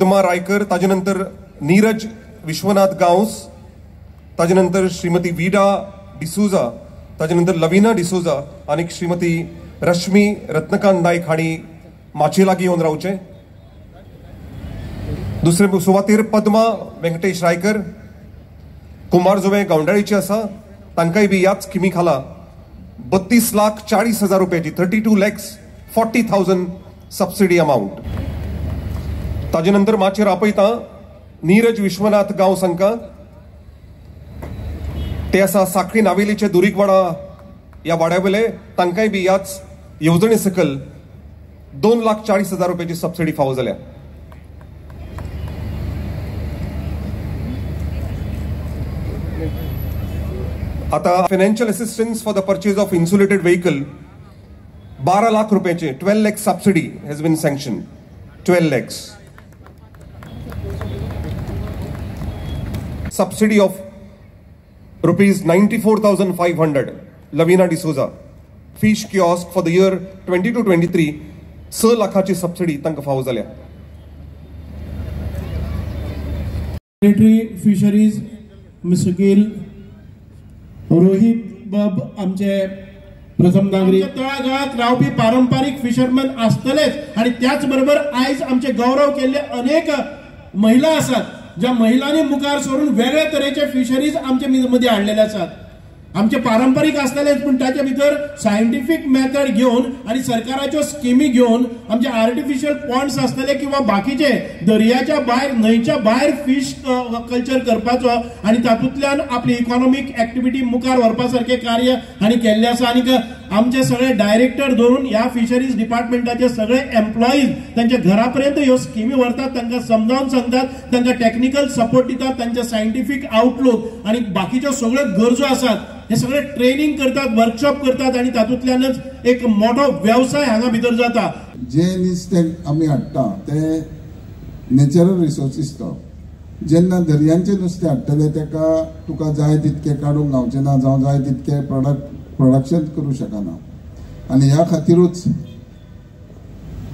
पद्मा रायकर, ताजे नंतर नीरज विश्वनाथ गांवस, ताजे नंतर श्रीमती वीडा डिसूजा, ताजे नंतर लविना डिसूजा आणि श्रीमती रश्मी रत्नकांत नाईक हांणी माचे लागीं येवन रावचें. दुसरे सुवातेर पद्मा वेंकटेश रायकर, कुमार जुवे गावंडाळीचे आसा, तांकांय बी ह्याच स्किमी खाला 32,40,000 रुपयाची 32,40,000 सबसिडी अमाउंट. ताजे नंतर माचेर आपयता नीरज विश्वनाथ गांव संका, ते आसा साखळी नावेलीचे दुरीकवाडा ह्या वाड्यावेले, तांकांय बी ह्याच येवजणे सकल 2,40,000 रुपयाची सबसिडी फावो जाल्या. आता financial assistance for the purchase of insulated vehicle 12 lakh रुपयाचे 12 lakh subsidy has been sanction. 12 lakhs subsidy of rupees 94,500 Lavina D'Souza fish kiosk for the year 22-23 6 लाखाची सबसिडी तांकां फावो जाल्या. Secretary fisheries mister Gill, Rohit बाब आमचे प्रथम नागरिक, तळागाळात रावपी पारंपरिक फिशरमॅन आसतलेच आणि त्याच बरोबर आयज आमचे गौरव केल्ले अनेक महिला आसात ज्या महिलांनी मुखार सोडून वेगळ्या तरेचे फिशरीज आमच्या मध्ये हाडलेले आसात. आमचे पारंपरिक आसतलेच पण ताचे भितर सायंटिफिक मेथड घेऊन आणि सरकाराच्यो स्किमी घेऊन आमचे आर्टिफिशियल पॉन्ड्स आसतले किंवा बाकीचे दर्याच्या भायर न्हंयच्या भायर फिश कल्चर करपाचो आणि तातूंतल्यान आपली इकॉनॉमिक ऍक्टिव्हिटी मुखार व्हरपा सारखे कार्य हांणी केल्ले आसा. आणि आमचे सगळे डायरेक्टर धरून ह्या फिशरीज डिपार्टमेंटाचे सगळे एम्प्लॉईज त्यांच्या घरापर्यंत ह्यो स्किमी व्हरतात, तांकां समजावून सांगतात, तांकां टेक्निकल सपोर्ट दितात, तांचे सायंटिफिक आउटलुक आणि बाकीच्यो सगळ्यो गरजो आसात हे सगळे ट्रेनिंग करतात, वर्कशॉप करतात आणि तातूंतल्यानच एक मोठो व्यवसाय हांगा भितर जाता. जे नुस्तें आमी हाडटा ते नॅचरल रिसोर्सीस तो. जेन्ना दर्यांचे नुस्तें हाडटले तेका तुका जाय तितके काडूंक गावचें ना, जावं जाय तितके प्रोडक्शन करूं शकना. आनी ह्या खातीरूच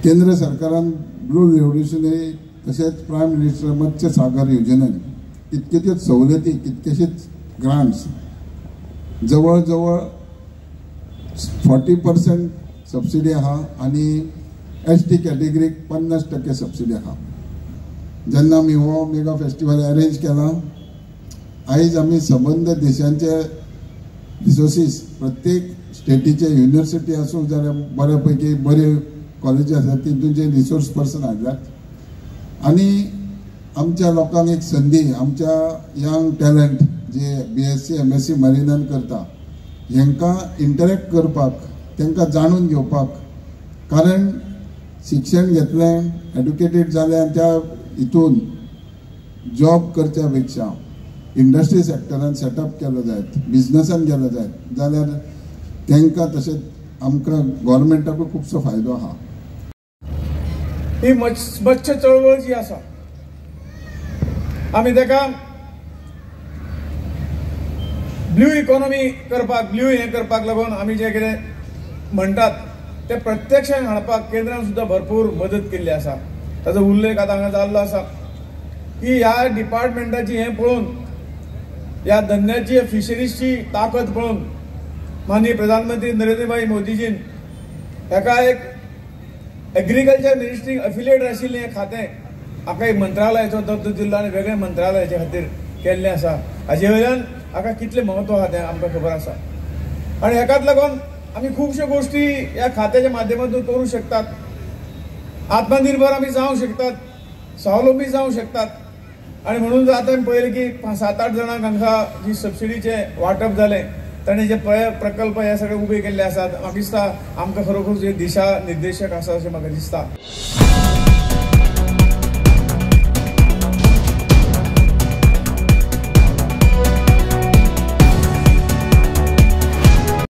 केंद्र सरकारान ब्लू रेव्होल्युशनरी तशेंच प्रायम मिनिस्टर मत्स्य सागर योजनेन कितकेशेच सवलती, कितकेशेच ग्रांट्स, जवळ जवळ 40% सबसिडी आहा आणि ST कॅटेगरीक 50% सबसिडी आहा. जेन्ना आमी हो मेगा फेस्टिवल अरेंज केला, आयज आमी संबंद देशांचे रिसोर्सीस प्रत्येक स्टेटीचे युनिव्हर्सिटी आसूं जाल्यार बऱ्यापैकी बरे कॉलेजी आसात तितूंचे रिसोर्स पर्सन हाडल्यात आणि आमच्या लोकांक एक संधी, आमच्या यंग टॅलंट जे BSc MSc मरिनान करता हेंकां इंटरॅक्ट करपाक, तांकां जाणून घेवपाक. कारण शिक्षण घेतलें, एड्युकेटेड जालें आनी त्या हितून जॉब करच्या पेक्षा इंडस्ट्री सेक्टरान सेटअप केलो जायत, बिझनसान गेलो जायत जाल्यार तांकां तशेंच आमकां गव्हर्मेंटाकूय खुबसो फायदो आहा. ही मत्स्य चळवळ जी आसा आमी ताका ब्लू इकॉनॉमी करपाक, ब्लू हे करपाक लागून आमी जे कितें म्हणटात ते प्रत्यक्षान हाडपाक केंद्रान सुद्धा भरपूर मदत केल्ली आसा. ताचो उल्लेख आतां हांगा जाल्लो आसा की ह्या डिपार्टमेंटाची हें पळोवन, ह्या धंद्याची, फिशरीजची ताकद पळोवन माननीय प्रधानमंत्री नरेंद्र मोदीजीन हेका एक एग्रीकल्चर मिनिस्ट्रीक एफिलिएट आशिल्लें हें खातें हाका एक मंत्रालयाचो दर्जो दिल्लो आनी वेगळे मंत्रालयाचे खातीर केल्लें आसा. हाचे वयल्यान हाका कितलें म्हत्व आहा तें आमकां खबर आसा. आनी हेकाच लागून आमी खुबश्यो गोश्टी ह्या खात्याच्या माध्यमातून करूं शकतात. आत्मनिर्भर आमी जावंक शकतात, स्वावलंबी जावंक शकतात. आणि म्हणून आतां आमी पळयलें की 7-8 जाणांक हांकां जी सबसिडीचें वांटप जालें, ताणें जे प्रकल्प हे सगळे उबे केल्ले आसात. म्हाका दिसता आमकां खरोखर जे दिशा निर्देशक आसा अशें म्हाका दिसता.